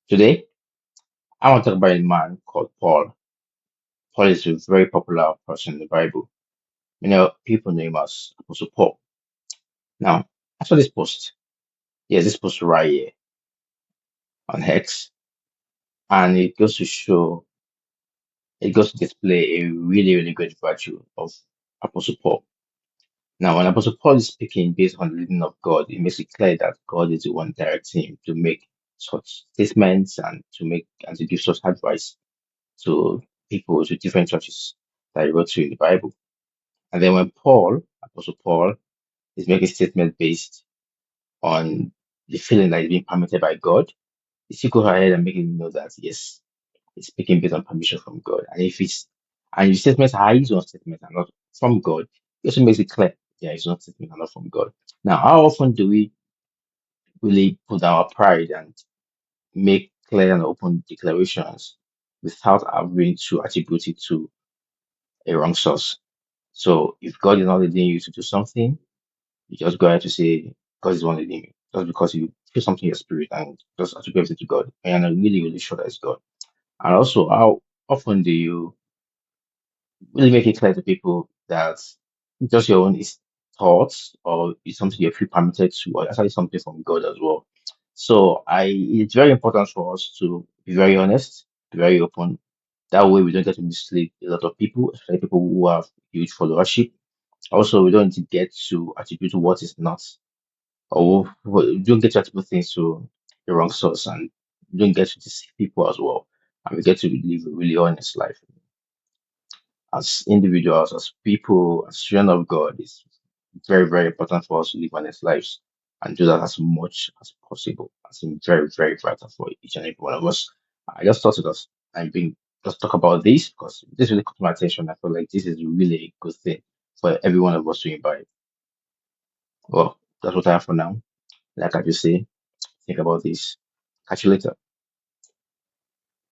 Today, I want to talk about a man called Paul. Paul is a very popular person in the Bible. People know him as Apostle Paul. Now, I saw this post. Yes, this post right here on X, and it goes to display a really, really great virtue of Apostle Paul. Now, when Apostle Paul is speaking based on the leading of God, it makes it clear that God is the one directing him to make such statements and to give such advice to people to different churches that he wrote to in the Bible. And then when Apostle Paul, is making statements based on the feeling that is being permitted by God, he still goes ahead and making it know that yes, he's speaking based on permission from God. And if statements are his own statements and not from God, he also makes it clear they are his own statements and not from God. Now, how often do we really put down our pride and make clear and open declarations without having to attribute it to a wrong source? So if God is not leading you to do something, you just go ahead to say God is the one leading you. Just because you feel something in your spirit and just attribute it to God. And you're not really, really sure that it's God. And also, how often do you really make it clear to people that just your own thoughts or it's something you feel permitted to, or actually something from God as well? So it's very important for us to be very honest, be very open. That way we don't get to mislead a lot of people, especially people who have huge followership. Also, we don't need to get to attribute what is not, or we don't get to attribute things to the wrong source, and we don't get to deceive people as well. And we get to live a really honest life as individuals, as people, as children of God. It's very, very important for us to live honest lives and do that as much as possible. It's very, very vital for each and every one of us. I just thought it was I'm being just talk about this because this really caught my attention. I feel like this is really a good thing for every one of us to imbibe. Well, that's what I have for now. Like I just say, think about this. Catch you later.